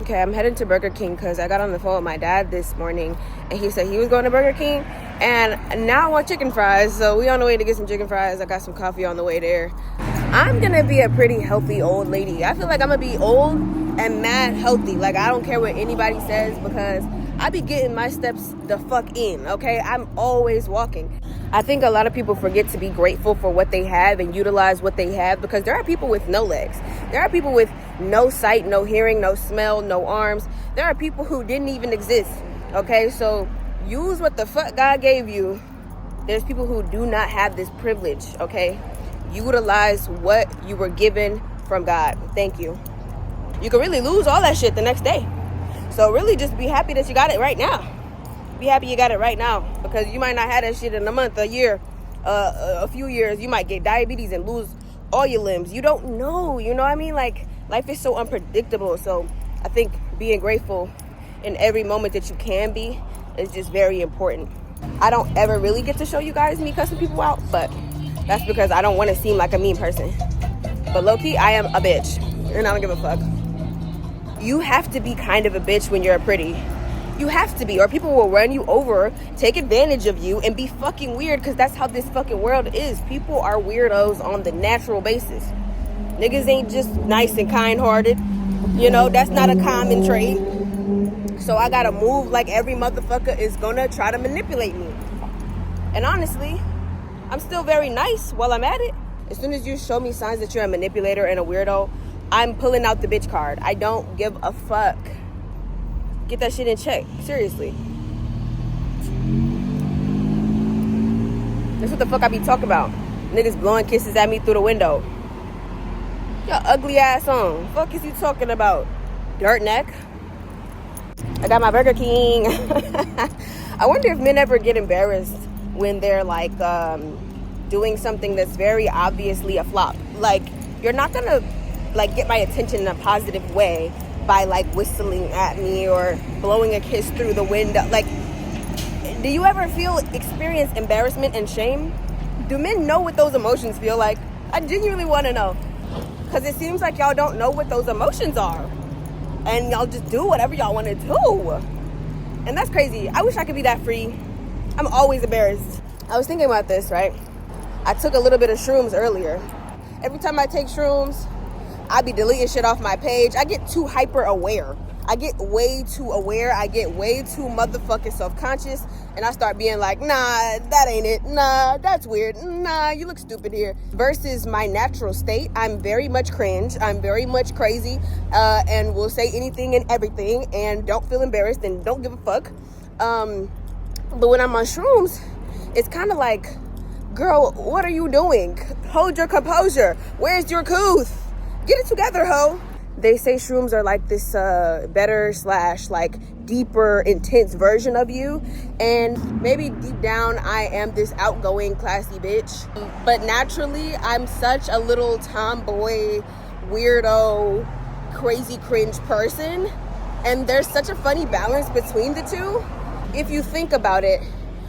Okay, I'm heading to Burger King because I got on the phone with my dad this morning and he said he was going to Burger King, and now I want chicken fries, so we on the way to get some chicken fries. I got some coffee on the way there. I'm gonna be a pretty healthy old lady. I feel like I'm gonna be old and mad healthy. Like, I don't care what anybody says because I be getting my steps the fuck in, okay? I'm always walking. I think a lot of people forget to be grateful for what they have and utilize what they have, because there are people with no legs. There are people with no sight, no hearing, no smell, no arms. There are people who didn't even exist, okay? So use what the fuck God gave you. There's people who do not have this privilege, okay? Utilize what you were given from God. Thank you. You can really lose all that shit the next day. So really just be happy that you got it right now. Be happy you got it right now, because you might not have that shit in a month, a year, a few years. You might get diabetes and lose all your limbs. You don't know, you know what I mean? Like, life is so unpredictable. So I think being grateful in every moment that you can be is just very important. I don't ever really get to show you guys me cussing people out, but that's because I don't want to seem like a mean person. But low-key, I am a bitch, and I don't give a fuck. You have to be kind of a bitch when you're pretty. You have to be, or people will run you over, take advantage of you, and be fucking weird, because that's how this fucking world is. People are weirdos on the natural basis. Niggas ain't just nice and kind-hearted. You know, that's not a common trait. So I gotta move like every motherfucker is gonna try to manipulate me. And honestly, I'm still very nice while I'm at it. As soon as you show me signs that you're a manipulator and a weirdo, I'm pulling out the bitch card. I don't give a fuck. Get that shit in check. Seriously. That's what the fuck I be talking about. Niggas blowing kisses at me through the window. Your ugly ass on. Fuck is you talking about? Dirt neck. I got my Burger King. I wonder if men ever get embarrassed when they're like doing something that's very obviously a flop. Like, you're not gonna like get my attention in a positive way by like whistling at me or blowing a kiss through the window. Like, do you ever experience embarrassment and shame? Do men know what those emotions feel like? I genuinely want to know, because it seems like y'all don't know what those emotions are, and y'all just do whatever y'all want to do, and that's crazy. I wish I could be that free. I'm always embarrassed. I was thinking about this, right? I took a little bit of shrooms earlier. Every time I take shrooms, I be deleting shit off my page. I get too hyper aware. I get way too aware. I get way too motherfucking self-conscious. And I start being like, nah, that ain't it. Nah, that's weird. Nah, you look stupid here. Versus my natural state, I'm very much cringe. I'm very much crazy. And will say anything and everything. And don't feel embarrassed and don't give a fuck. But when I'm on shrooms, it's kind of like, girl, what are you doing? Hold your composure. Where's your couth? Get it together, ho. They say shrooms are like this better / like deeper, intense version of you. And maybe deep down, I am this outgoing, classy bitch. But naturally, I'm such a little tomboy, weirdo, crazy cringe person. And there's such a funny balance between the two. If you think about it,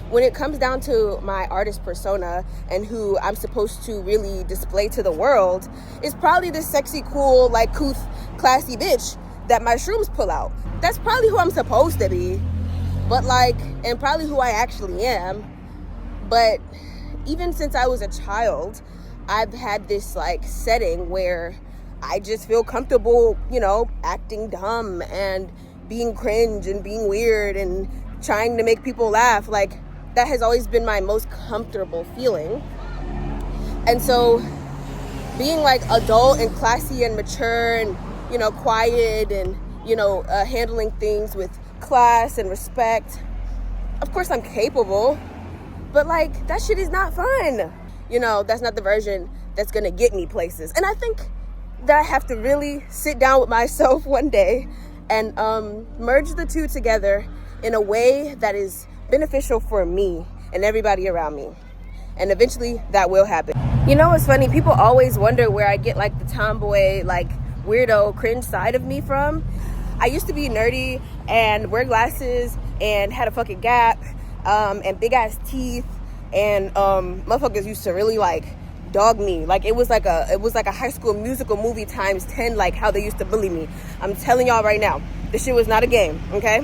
when it comes down to my artist persona and who I'm supposed to really display to the world, it's probably this sexy, cool, like couth, classy bitch that my shrooms pull out. That's probably who I'm supposed to be, but like, and probably who I actually am. But even since I was a child, I've had this like setting where I just feel comfortable, you know, acting dumb and being cringe and being weird and trying to make people laugh. Like, that has always been my most comfortable feeling. And so being like adult and classy and mature and, you know, quiet and, you know, handling things with class and respect, of course I'm capable, but like, that shit is not fun. You know, that's not the version that's gonna get me places. And I think that I have to really sit down with myself one day and merge the two together in a way that is beneficial for me and everybody around me. And eventually that will happen. You know what's funny? People always wonder where I get like the tomboy, like weirdo, cringe side of me from. I used to be nerdy and wear glasses and had a fucking gap and big ass teeth, and motherfuckers used to really like dog me. Like it was like a High School Musical movie times 10, like how they used to bully me. I'm telling y'all right now, This shit was not a game, okay?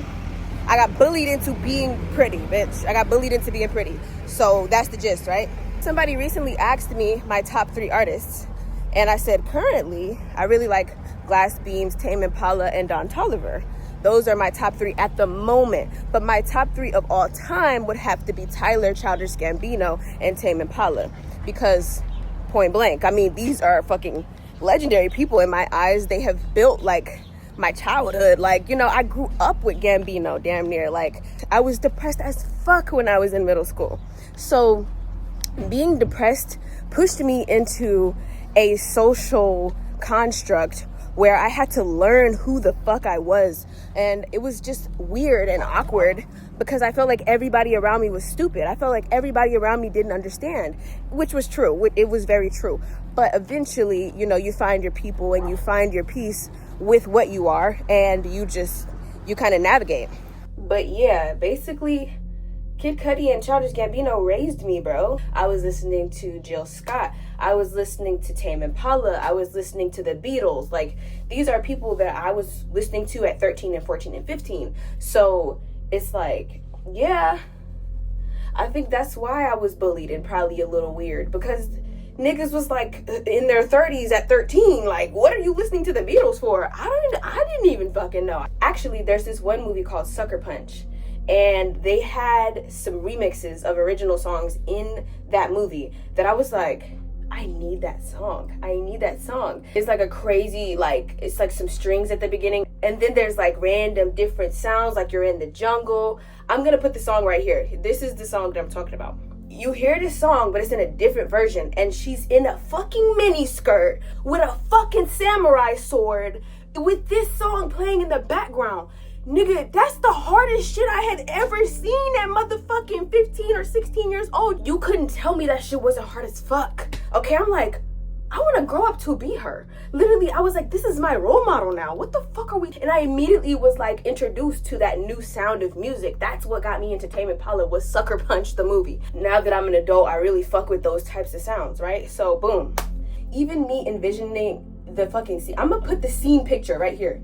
I got bullied into being pretty, bitch. I got bullied into being pretty. So that's the gist, right? Somebody recently asked me my top 3 artists. And I said, currently, I really like Glass Beams, Tame Impala, and Don Toliver. Those are my top 3 at the moment. But my top 3 of all time would have to be Tyler, Childish Gambino, and Tame Impala. Because, point blank, I mean, these are fucking legendary people in my eyes. They have built, like, my childhood. Like, you know, I grew up with Gambino, damn near. Like, I was depressed as fuck when I was in middle school. So, being depressed pushed me into a social construct where I had to learn who the fuck I was. And it was just weird and awkward because I felt like everybody around me was stupid. I felt like everybody around me didn't understand, which was true. It was very true. But eventually, you know, you find your people and you find your peace with what you are, and you kind of navigate. But yeah, basically, Kid Cudi and Childish Gambino raised me, bro. I was listening to Jill Scott. I was listening to Tame Impala. I was listening to the Beatles. Like, these are people that I was listening to at 13 and 14 and 15. So it's like, yeah, I think that's why I was bullied and probably a little weird, because niggas was like in their 30s at 13. Like, what are you listening to the Beatles for? I didn't even fucking know. Actually, there's this one movie called Sucker Punch, and they had some remixes of original songs in that movie that I was like, I need that song. I need that song. It's like a crazy, like, it's like some strings at the beginning, and then there's like random different sounds, like you're in the jungle. I'm gonna put the song right here. This is the song that I'm talking about. You hear this song, but it's in a different version, and she's in a fucking mini skirt with a fucking samurai sword with this song playing in the background. Nigga, that's the hardest shit I had ever seen at motherfucking 15 or 16 years old. You couldn't tell me that shit wasn't hard as fuck. Okay, I'm like, I want to grow up to be her. Literally, I was like, this is my role model now. What the fuck are we? And I immediately was like introduced to that new sound of music. That's what got me into Tame Impala, was Sucker Punch the movie. Now that I'm an adult, I really fuck with those types of sounds, right? So boom. Even me envisioning the fucking scene. I'm gonna put the scene picture right here.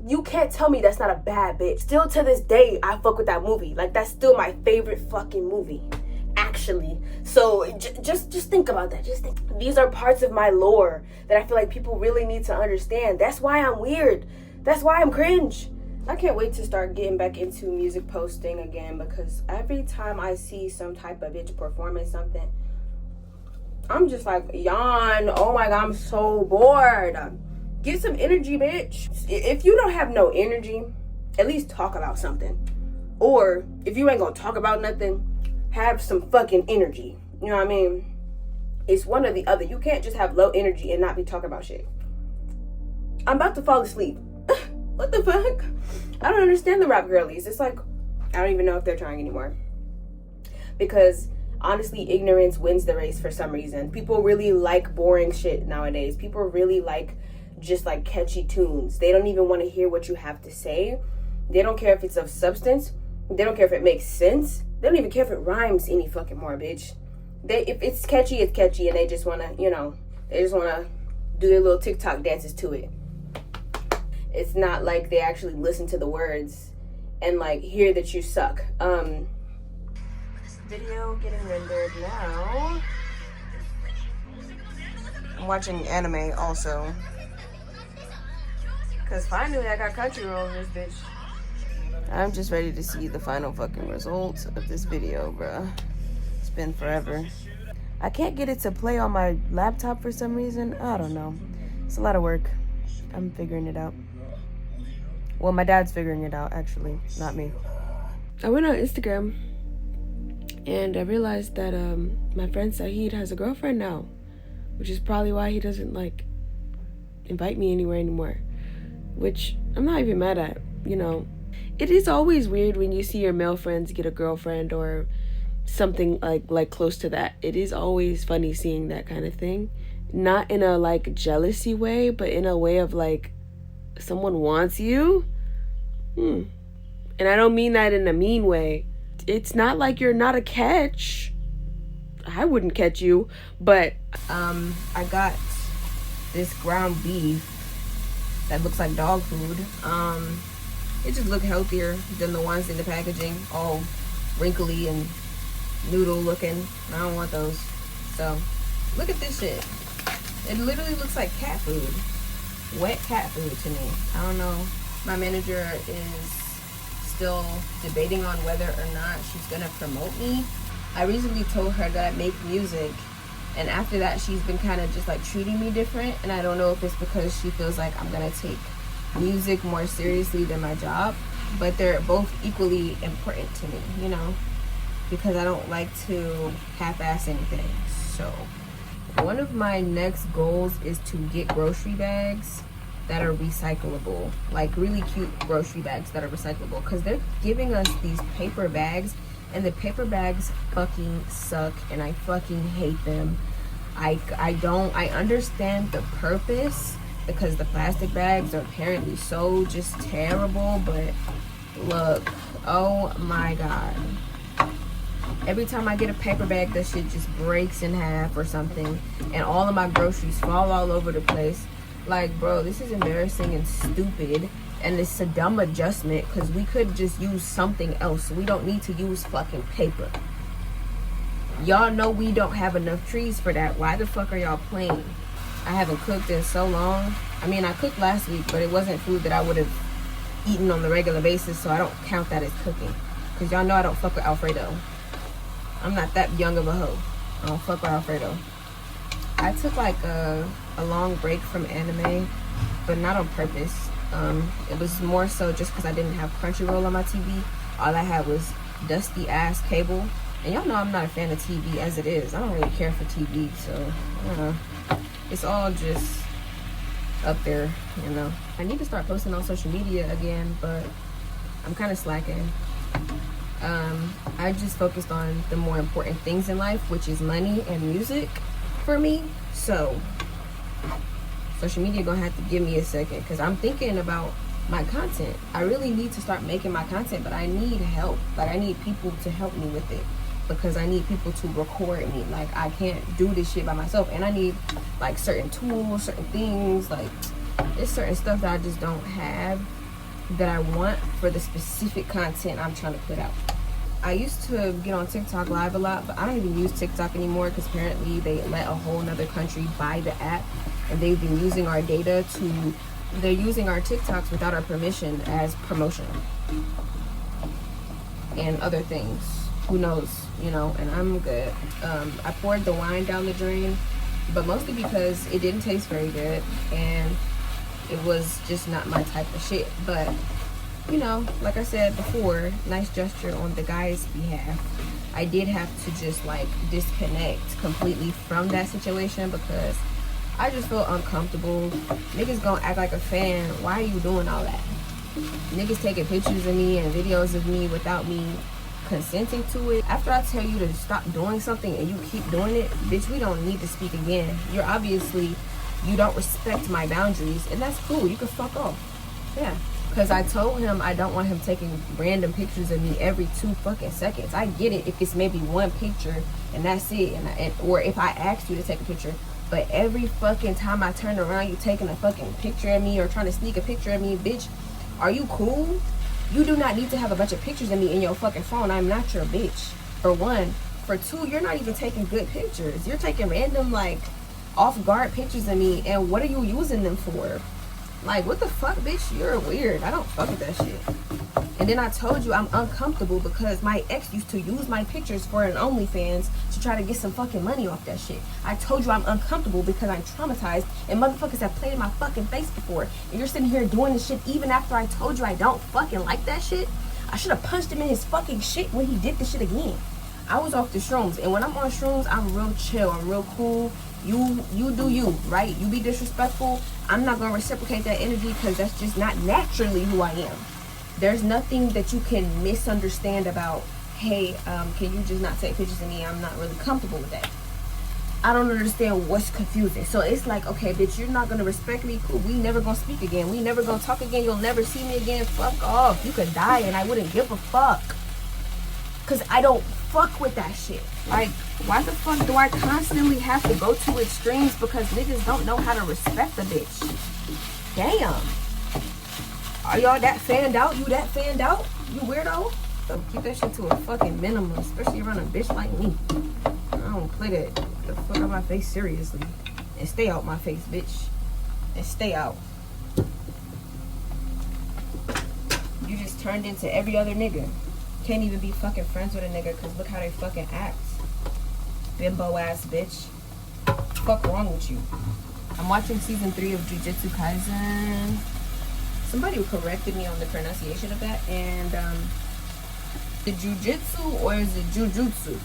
You can't tell me that's not a bad bitch. Still to this day, I fuck with that movie. Like, that's still my favorite fucking movie, actually. So just think about that. Just think. These are parts of my lore that I feel like people really need to understand. That's why I'm weird. That's why I'm cringe. I can't wait to start getting back into music posting again, because every time I see some type of bitch performing something, I'm just like, yawn. Oh my God, I'm so bored. Get some energy, bitch. If you don't have no energy, at least talk about something. Or if you ain't gonna talk about nothing, have some fucking energy. You know what I mean? It's one or the other. You can't just have low energy and not be talking about shit. I'm about to fall asleep. What the fuck? I don't understand the rap girlies. It's like, I don't even know if they're trying anymore. Because honestly, ignorance wins the race for some reason. People really like boring shit nowadays. People really like just like catchy tunes. They don't even want to hear what you have to say. They don't care if it's of substance. They don't care if it makes sense. They don't even care if it rhymes any fucking more, bitch. If it's catchy, it's catchy, and they just want to, you know, they just want to do their little TikTok dances to it. It's not like they actually listen to the words and like hear that you suck. Video getting rendered now. I'm watching anime also, cause finally I got Crunchyroll in this bitch. I'm just ready to see the final fucking results of this video, bruh. It's been forever. I can't get it to play on my laptop for some reason. I don't know. It's a lot of work. I'm figuring it out. Well, my dad's figuring it out, actually, not me. I went on Instagram and I realized that my friend Saeed has a girlfriend now, which is probably why he doesn't like invite me anywhere anymore, which I'm not even mad at. You know, it is always weird when you see your male friends get a girlfriend or something like close to that. It is always funny seeing that kind of thing, not in a like jealousy way, but in a way of like, someone wants you. And I don't mean that in a mean way. It's not like you're not a catch. I wouldn't catch you, but I got this ground beef that looks like dog food. It just look healthier than the ones in the packaging, all wrinkly and noodle looking. I don't want those. So look at this shit. It literally looks like cat food, wet cat food to me. I don't know. My manager is still debating on whether or not she's gonna promote me. I recently told her that I make music, and after that she's been kind of just like treating me different, and I don't know if it's because she feels like I'm gonna take music more seriously than my job, but they're both equally important to me, you know, because I don't like to half-ass anything. So one of my next goals is to get grocery bags that are recyclable, like really cute grocery bags that are recyclable, because they're giving us these paper bags, and the paper bags fucking suck, and I fucking hate them. I understand the purpose, because the plastic bags are apparently so just terrible, but look, oh my god, every time I get a paper bag, that shit just breaks in half or something, and all of my groceries fall all over the place. Like, bro, this is embarrassing and stupid, and it's a dumb adjustment, because we could just use something else. We don't need to use fucking paper. Y'all know we don't have enough trees for that. Why the fuck are y'all playing? I haven't cooked in so long. I mean, I cooked last week, but it wasn't food that I would have eaten on the regular basis, so I don't count that as cooking. Because y'all know I don't fuck with Alfredo. I'm not that young of a hoe. I don't fuck with Alfredo. I took like a long break from anime, but not on purpose. It was more so just because I didn't have Crunchyroll on my TV. All I had was dusty ass cable. And y'all know I'm not a fan of TV as it is. I don't really care for TV, so it's all just up there, you know. I need to start posting on social media again, but I'm kind of slacking. I just focused on the more important things in life, which is money and music for me. So social media gonna have to give me a second, because I'm thinking about my content. I really need to start making my content, but I need help. Like, I need people to help me with it, because I need people to record me. Like, I can't do this shit by myself, and I need like certain tools, certain things. Like, there's certain stuff that I just don't have that I want for the specific content I'm trying to put out. I used to get on TikTok live a lot, but I don't even use TikTok anymore, because apparently they let a whole nother country buy the app, and they've been using our data they're using our TikToks without our permission as promotion and other things. Who knows, you know, and I'm good. I poured the wine down the drain, but mostly because it didn't taste very good, and it was just not my type of shit. But, you know, like I said before, nice gesture on the guy's behalf. I did have to just like disconnect completely from that situation, because I just feel uncomfortable. Niggas gonna act like a fan. Why are you doing all that? Niggas taking pictures of me and videos of me without me consenting to it. After I tell you to stop doing something and you keep doing it, bitch, we don't need to speak again. You don't respect my boundaries, and that's cool. You can fuck off. Yeah. Because I told him I don't want him taking random pictures of me every 2 fucking seconds. I get it if it's maybe one picture and that's it, or if I asked you to take a picture. But every fucking time I turn around, you taking a fucking picture of me or trying to sneak a picture of me, bitch. Are you cool? You do not need to have a bunch of pictures of me in your fucking phone. I'm not your bitch, for one. For two, you're not even taking good pictures. You're taking random, like, off-guard pictures of me, and what are you using them for? Like, what the fuck, bitch? You're weird. I don't fuck with that shit. And then I told you I'm uncomfortable because my ex used to use my pictures for an OnlyFans to try to get some fucking money off that shit. I told you I'm uncomfortable because I'm traumatized, and motherfuckers have played in my fucking face before. And you're sitting here doing this shit even after I told you I don't fucking like that shit. I should have punched him in his fucking shit when he did the shit again. I was off the shrooms, and when I'm on shrooms, I'm real chill. I'm real cool. You do you, right? You be disrespectful, I'm not gonna reciprocate that energy, because that's just not naturally who I am. There's nothing that you can misunderstand about, hey, can you just not take pictures of me? I'm not really comfortable with that. I don't understand what's confusing. So it's like, okay, bitch, you're not gonna respect me, cool. We never gonna speak again. We never gonna talk again. You'll never see me again. Fuck off. You could die and I wouldn't give a fuck. Because I don't fuck with that shit. Like, why the fuck do I constantly have to go to extremes because niggas don't know how to respect a bitch? Damn. Are y'all that fanned out? You that fanned out? You weirdo? So keep that shit to a fucking minimum, especially around a bitch like me. I don't play that the fuck out my face seriously. And stay out my face, bitch. And stay out. You just turned into every other nigga. Can't even be fucking friends with a nigga because look how they fucking act. Bimbo ass bitch. Fuck wrong with you? I'm watching season 3 of Jujutsu Kaisen. Somebody corrected me on the pronunciation of that, and the jujitsu or is it jujutsu?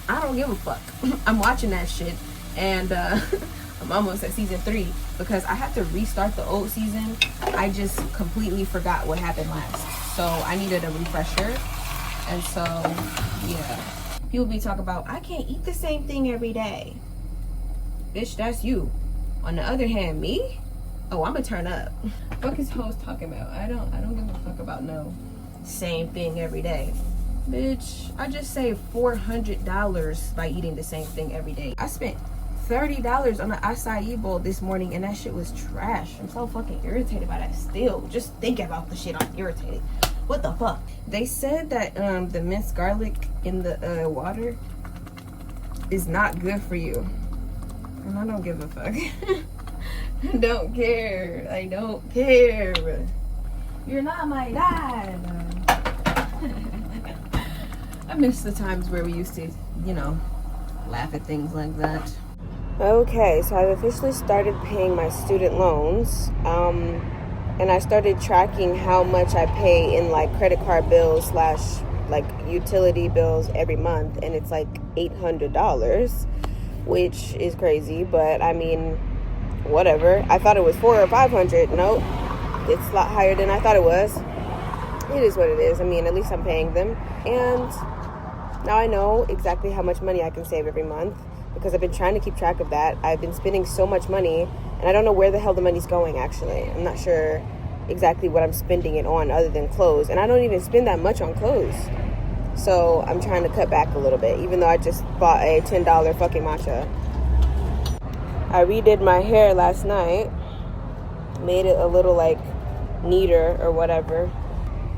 I don't give a fuck. I'm watching that shit, and I'm almost at season 3 because I have to restart the old season. I just completely forgot what happened last, so I needed a refresher. And so yeah, people be talking about I can't eat the same thing every day. Bitch, that's you. On the other hand, me? Oh, I'ma turn up. What is hoes talking about? I don't give a fuck about no same thing every day. Bitch, I just saved $400 by eating the same thing every day. I spent $30 on an acai bowl this morning and that shit was trash. I'm so fucking irritated by that still. Just thinking about the shit, I'm irritated. What the fuck? They said that the minced garlic in the water is not good for you. And I don't give a fuck. I don't care. I don't care. You're not my dad. I miss the times where we used to, you know, laugh at things like that. Okay, so I've officially started paying my student loans. And I started tracking how much I pay in like credit card bills / like utility bills every month. And it's like $800, which is crazy. But I mean, whatever. I thought it was $400 or $500. Nope, it's a lot higher than I thought it was. It is what it is. I mean, at least I'm paying them. And now I know exactly how much money I can save every month because I've been trying to keep track of that. I've been spending so much money and I don't know where the hell the money's going, actually. I'm not sure exactly what I'm spending it on other than clothes. And I don't even spend that much on clothes. So I'm trying to cut back a little bit, even though I just bought a $10 fucking matcha. I redid my hair last night. Made it a little like neater or whatever.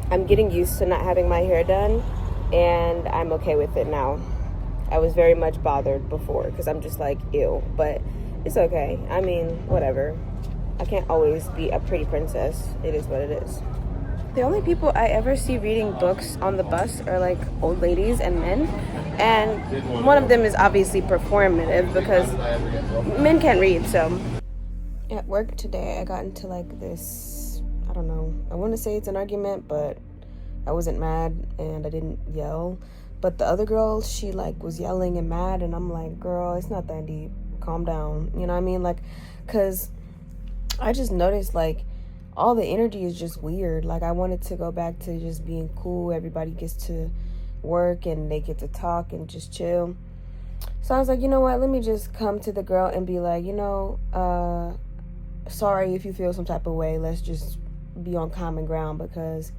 I'm getting used to not having my hair done. And I'm okay with it now. I was very much bothered before because I'm just like, ew. But it's okay. I mean, whatever. I can't always be a pretty princess. It is what it is. The only people I ever see reading books on the bus are like old ladies and men. And one of them is obviously performative because men can't read, so. At work today, I got into like this, I don't know. I want to say it's an argument, but I wasn't mad and I didn't yell. But the other girl, she like was yelling and mad, and I'm like, girl, it's not that deep. Calm down. You know what I mean? Like, cause I just noticed like all the energy is just weird. Like I wanted to go back to just being cool. Everybody gets to work and they get to talk and just chill. So I was like, you know what? Let me just come to the girl and be like, you know, sorry if you feel some type of way. Let's just be on common ground because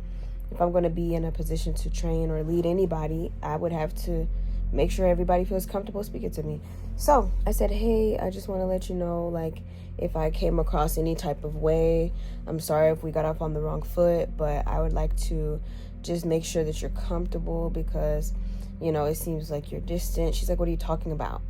if I'm going to be in a position to train or lead anybody, I would have to make sure everybody feels comfortable speaking to me. So I said, hey, I just want to let you know, like, if I came across any type of way, I'm sorry if we got off on the wrong foot, but I would like to just make sure that you're comfortable because, you know, it seems like you're distant. She's like, what are you talking about?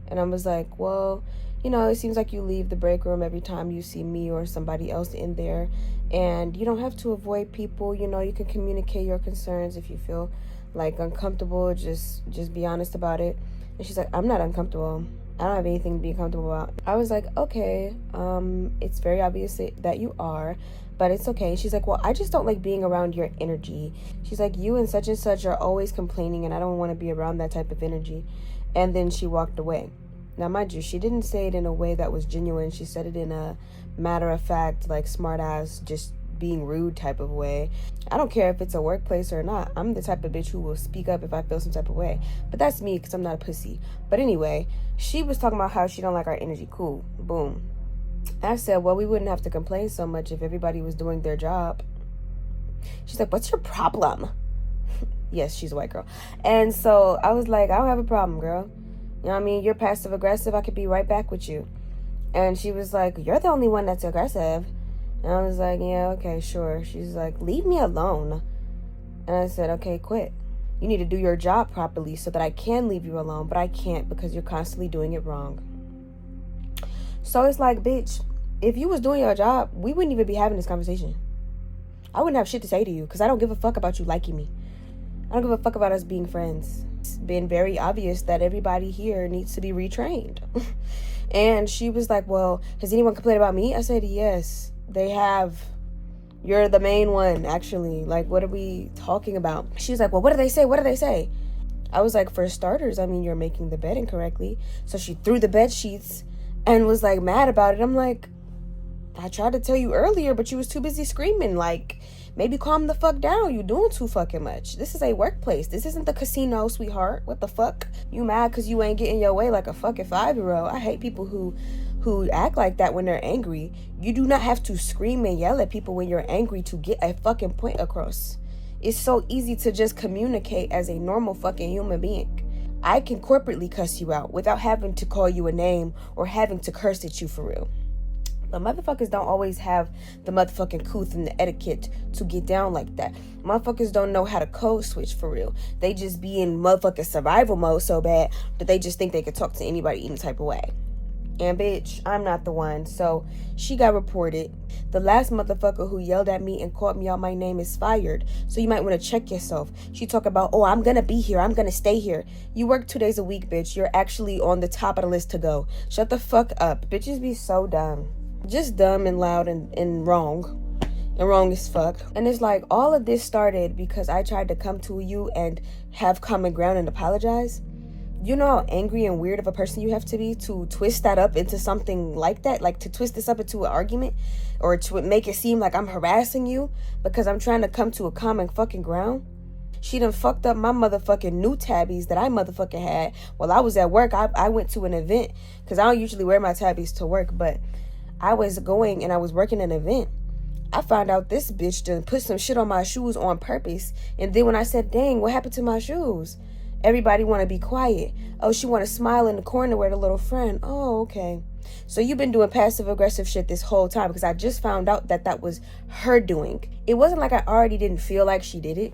And I was like, well, you know, it seems like you leave the break room every time you see me or somebody else in there. And you don't have to avoid people. You know, you can communicate your concerns if you feel like uncomfortable. Just be honest about it. And she's like, I'm not uncomfortable. I don't have anything to be uncomfortable about. I was like, okay, it's very obvious that you are, but it's okay. She's like, well, I just don't like being around your energy. She's like, you and such are always complaining, and I don't want to be around that type of energy. And then she walked away. Now, mind you, she didn't say it in a way that was genuine. She said it in a matter-of-fact, like, smart-ass, just being rude type of way. I don't care if it's a workplace or not. I'm the type of bitch who will speak up if I feel some type of way. But that's me because I'm not a pussy. But anyway, she was talking about how she don't like our energy. Cool. Boom. I said, well, we wouldn't have to complain so much if everybody was doing their job. She's like, what's your problem? Yes, she's a white girl. And so I was like, I don't have a problem, girl. You know what I mean? You're passive aggressive. I could be right back with you. And she was like, you're the only one that's aggressive. And I was like, yeah, okay, sure. She's like, leave me alone. And I said, okay, quit. You need to do your job properly so that I can leave you alone, but I can't because you're constantly doing it wrong. So it's like, bitch, if you was doing your job, we wouldn't even be having this conversation. I wouldn't have shit to say to you because I don't give a fuck about you liking me. I don't give a fuck about us being friends. It's been very obvious that everybody here needs to be retrained. And she was like, well, has anyone complained about me? I said, yes, they have. You're the main one, actually. Like, what are we talking about? She was like, well, what do they say? What do they say? I was like, for starters, I mean, you're making the bed incorrectly. So she threw the bed sheets and was like mad about it. I'm like, I tried to tell you earlier, but you was too busy screaming. Like, maybe calm the fuck down. You doing too fucking much. This is a workplace. This isn't the casino, sweetheart. What the fuck? You mad because you ain't getting your way like a fucking 5-year-old. I hate people who act like that when they're angry. You do not have to scream and yell at people when you're angry to get a fucking point across. It's so easy to just communicate as a normal fucking human being. I can corporately cuss you out without having to call you a name or having to curse at you for real. But motherfuckers don't always have the motherfucking couth and the etiquette to get down like that. Motherfuckers don't know how to code switch for real. They just be in motherfucking survival mode so bad that they just think they could talk to anybody any type of way. And bitch, I'm not the one. So she got reported. The last motherfucker who yelled at me and called me out my name is fired. So you might want to check yourself. She talk about, oh, I'm going to be here. I'm going to stay here. You work 2 days a week, bitch. You're actually on the top of the list to go. Shut the fuck up. Bitches be so dumb. Just dumb and loud and wrong. And wrong as fuck. And it's like, all of this started because I tried to come to you and have common ground and apologize. You know how angry and weird of a person you have to be to twist that up into something like that? Like to twist this up into an argument or to make it seem like I'm harassing you because I'm trying to come to a common fucking ground? She done fucked up my motherfucking new tabbies that I motherfucking had while I was at work. I went to an event because I don't usually wear my tabbies to work, but I was going and I was working an event. I found out this bitch done put some shit on my shoes on purpose. And then when I said, dang, what happened to my shoes? Everybody want to be quiet. Oh, she want to smile in the corner with a little friend. Oh, okay. So you've been doing passive aggressive shit this whole time because I just found out that was her doing. It wasn't like I already didn't feel like she did it.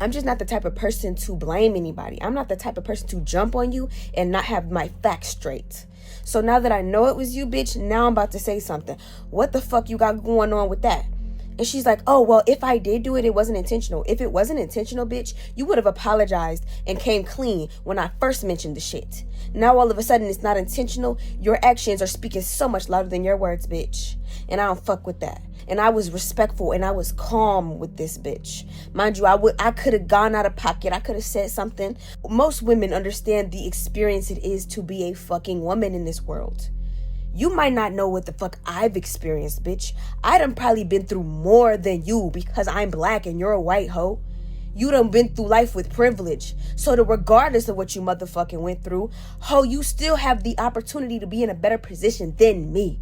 I'm just not the type of person to blame anybody. I'm not the type of person to jump on you and not have my facts straight. So now that I know it was you, bitch, now I'm about to say something. What the fuck you got going on with that? And she's like, oh, well, if I did do it, it wasn't intentional. If it wasn't intentional, bitch, you would have apologized and came clean when I first mentioned the shit. Now all of a sudden it's not intentional. Your actions are speaking so much louder than your words, bitch. And I don't fuck with that. And I was respectful and I was calm with this bitch. Mind you, I could have gone out of pocket. I could have said something. Most women understand the experience it is to be a fucking woman in this world. You might not know what the fuck I've experienced, bitch. I done probably been through more than you because I'm black and you're a white hoe. You done been through life with privilege. So that regardless of what you motherfucking went through, ho, you still have the opportunity to be in a better position than me.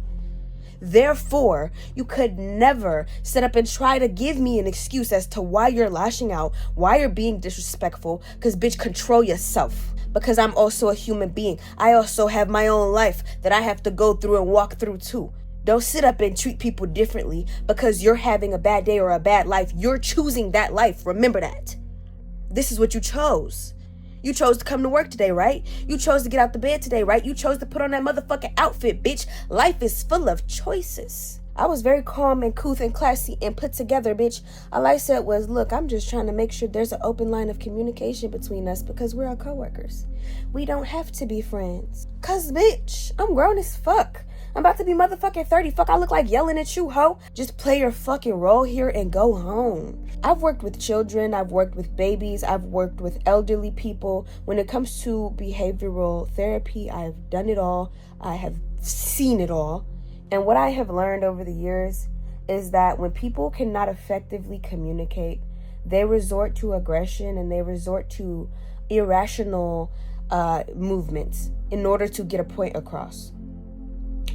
Therefore, you could never sit up and try to give me an excuse as to why you're lashing out, why you're being disrespectful, because bitch, control yourself. Because I'm also a human being. I also have my own life that I have to go through and walk through too. Don't sit up and treat people differently because you're having a bad day or a bad life. You're choosing that life. Remember that. This is what you chose. You chose to come to work today, right? You chose to get out the bed today, right? You chose to put on that motherfucking outfit, bitch. Life is full of choices. I was very calm and couth and classy and put together, bitch. All I said was, look, I'm just trying to make sure there's an open line of communication between us because we're our coworkers. We don't have to be friends. Cause, bitch, I'm grown as fuck. I'm about to be motherfucking 30. Fuck, I look like yelling at you, ho. Just play your fucking role here and go home. I've worked with children. I've worked with babies. I've worked with elderly people. When it comes to behavioral therapy, I've done it all. I have seen it all. And what I have learned over the years is that when people cannot effectively communicate, they resort to aggression and they resort to irrational movements in order to get a point across.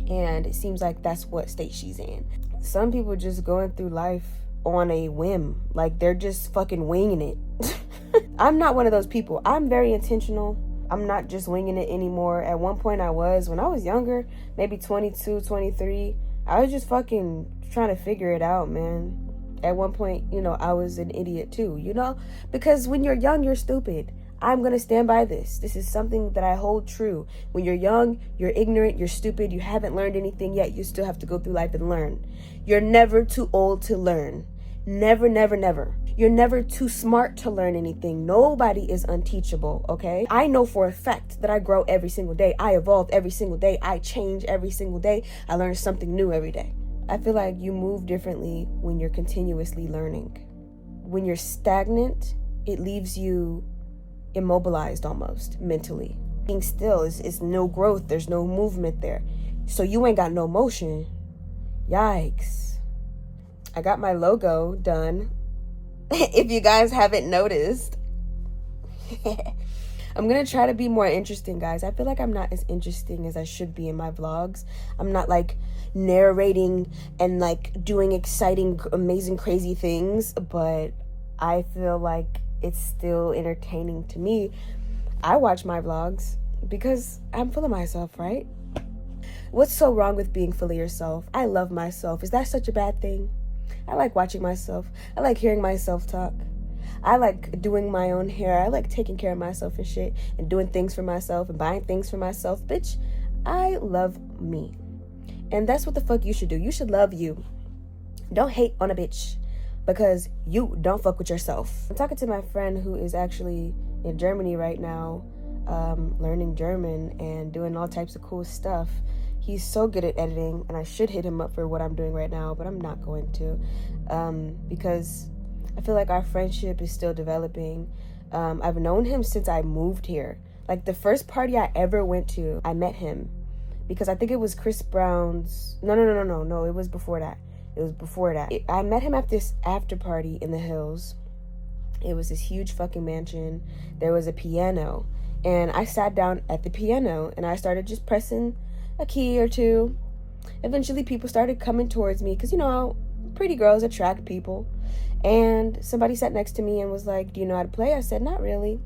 And it seems like that's what state she's in. Some people just going through life on a whim. Like they're just fucking winging it. I'm not one of those people. I'm very intentional. I'm not just winging it anymore. At one point I was, when I was younger, maybe 22, 23, I was just fucking trying to figure it out, man. At one point, you know, I was an idiot too, you know? Because when you're young, you're stupid. I'm going to stand by this. This is something that I hold true. When you're young, you're ignorant, you're stupid, you haven't learned anything yet. You still have to go through life and learn. You're never too old to learn. Never, never, never. You're never too smart to learn anything. Nobody is unteachable, okay? I know for a fact that I grow every single day. I evolve every single day. I change every single day. I learn something new every day. I feel like you move differently when you're continuously learning. When you're stagnant, it leaves you immobilized almost mentally. Being still is no growth. There's no movement there. So you ain't got no motion. Yikes. I got my logo done. If you guys haven't noticed. I'm going to try to be more interesting, guys. I feel like I'm not as interesting as I should be in my vlogs. I'm not like narrating and like doing exciting, amazing, crazy things, but I feel like it's still entertaining to me. I watch my vlogs because I'm full of myself, right? What's so wrong with being full of yourself? I love myself. Is that such a bad thing? I like watching myself. I like hearing myself talk. I like doing my own hair. I like taking care of myself and shit and doing things for myself and buying things for myself. Bitch, I love me. And that's what the fuck you should do. You should love you. Don't hate on a bitch because you don't fuck with yourself. I'm talking to my friend who is actually in Germany right now, learning German and doing all types of cool stuff. He's so good at editing, and I should hit him up for what I'm doing right now, but I'm not going to, because I feel like our friendship is still developing. I've known him since I moved here. Like the first party I ever went to, I met him because I think it was Chris Brown's. No, it was before that. I met him at this after party in the hills. It was this huge fucking mansion. There was a piano, and I sat down at the piano and I started just pressing a key or two. Eventually people started coming towards me because, you know, pretty girls attract people. And somebody sat next to me and was like, do you know how to play? I said, not really,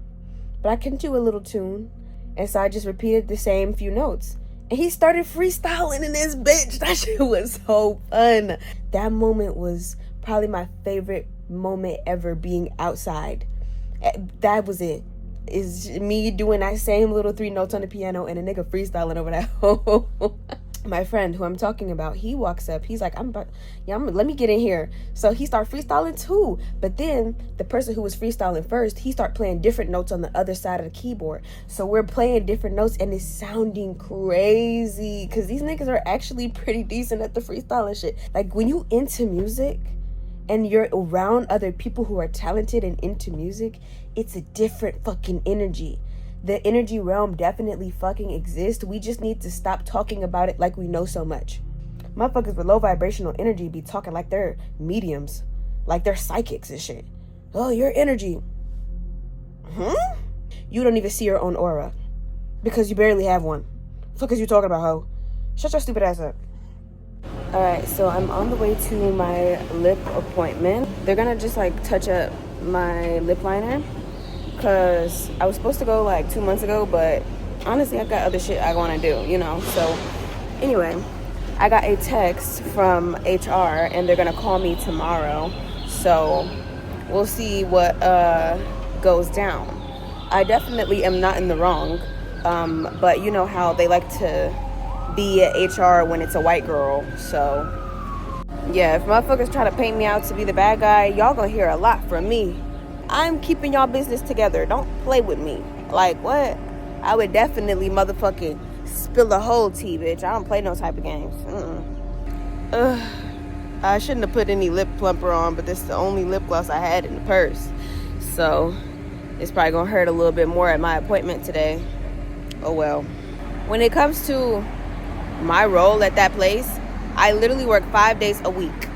but I can do a little tune. And so I just repeated the same few notes. And he started freestyling in this bitch. That shit was so fun. That moment was probably my favorite moment ever, being outside. That was it. Is me doing that same little 3 notes on the piano and a nigga freestyling over that. My friend who I'm talking about, he walks up. He's like, let me get in here. So he started freestyling too. But then the person who was freestyling first, he started playing different notes on the other side of the keyboard. So we're playing different notes and it's sounding crazy because these niggas are actually pretty decent at the freestyling shit. Like when you into music and you're around other people who are talented and into music, it's a different fucking energy. The energy realm definitely fucking exists. We just need to stop talking about it like we know so much. Motherfuckers with low vibrational energy be talking like they're mediums, like they're psychics and shit. Oh, your energy. You don't even see your own aura because you barely have one. Fuck is you talking about, ho? Shut your stupid ass up. Alright, so I'm on the way to my lip appointment. They're gonna just like touch up my lip liner because I was supposed to go like 2 months ago, but honestly I got other shit I want to do, you know. So anyway, I got a text from HR and they're gonna call me tomorrow, so we'll see what goes down. I definitely am not in the wrong, but you know how they like to be at HR when it's a white girl. So yeah, if motherfuckers try to paint me out to be the bad guy, y'all gonna hear a lot from me. I'm keeping y'all business together. Don't play with me. Like what? I would definitely motherfucking spill the whole tea, bitch. I don't play no type of games. I shouldn't have put any lip plumper on, but this is the only lip gloss I had in the purse, so it's probably gonna hurt a little bit more at my appointment today. Oh well. When it comes to my role at that place, I literally work 5 days a week.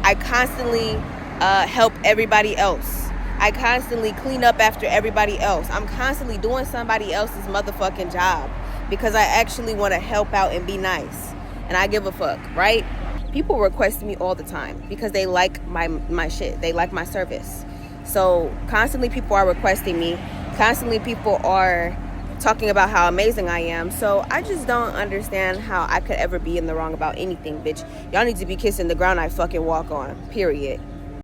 I constantly help everybody else. I constantly clean up after everybody else. I'm constantly doing somebody else's motherfucking job because I actually want to help out and be nice. And I give a fuck, right? People request me all the time because they like my shit. They like my service. So constantly people are requesting me. Constantly people are talking about how amazing I am. So I just don't understand how I could ever be in the wrong about anything, bitch. Y'all need to be kissing the ground I fucking walk on, period.